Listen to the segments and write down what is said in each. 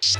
नया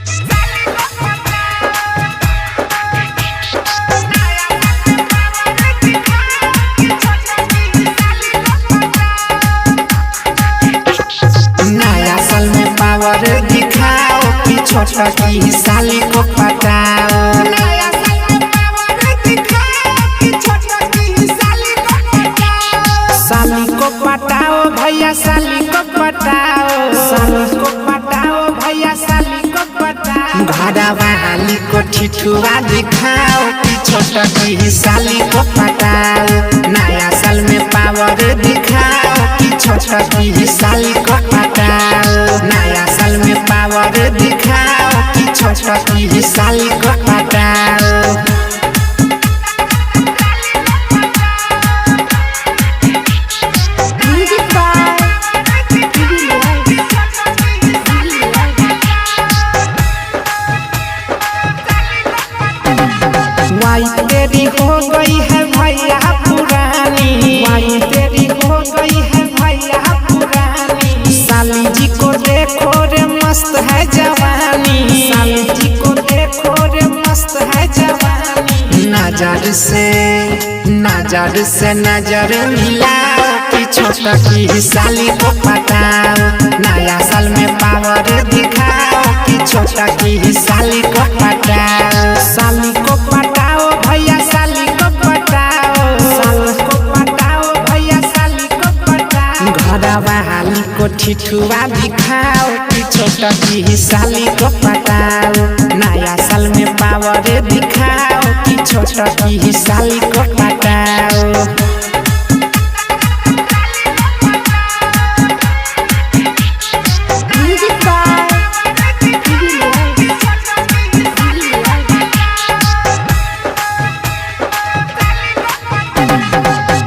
साल में पावर दिखाओ कि छोटा की साली को पटाओ। नया साल में पावर दिखाओ कि छोटा की साली को पटाओ। साली को पटाओ भैया साली को पटाओ। साली को पटाओ भैया साली को पटाओ। घड़ा वाली को ठिठुआ दिखाओ कि छोटा की साली को पटाओ। नया साल में पावर दिखाओ कि छोटा की साली को पटाओ। नया साल में पावर दिखाओ कि छोटा की साली को पटाओ। वाई तेरी हो गई है भैया पुरानी। वाई तेरी हो गई है भैया पुरानी। साली जी को देखो रे मस्त है जवानी। साली जी को देखो रे मस्त है जवानी। नजर से नजर मिलाओ कि छोटा की साली को पटाओ। नया साल में पावर दिखाओ कि छोटा की साली को पटाओ। साली को पटाओ भैया साली को पटाओ। साली को पटाओ भैया साली को पटाओ। घड़ा वाली को ठिठुआ दिखाओ कि छोटा की साली को पटाओ। नया साल में पावर दिखाओ कि छोटा की साली को पटाओ।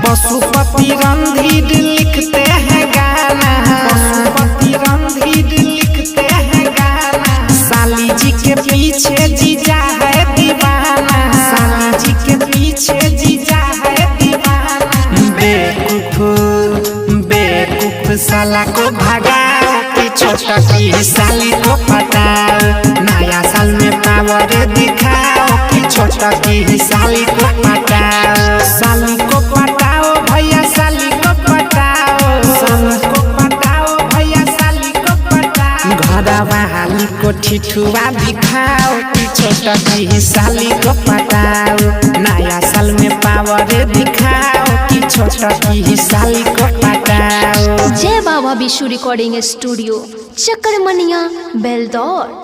पशुपति रणधीर लिखते हैं गाना। पशुपति रणधीर लिखते हैं गाना। साली जी के पीछे जीजा है दीवाना। साली जी के पीछे जीजा है दीवाना। बेवकूफ साला को भगाओ कि छोटा की साली को पटाओ। नया साल में पावर दिखाओ कि छोटा की साली को पटाओ। साली को पटाओ भैया साली को पटाओ। साली को पटाओ भैया साली को पटाओ। घड़ा वाली को ठिठुआ दिखाओ कि छोटा की साली को पटाओ। नया साल में पावर दिखाओ कि छोटा की साली को पटाओ। जय बाबा विशु रिकॉर्डिंग स्टूडियो, चक्कर मनिया, बेलदौर।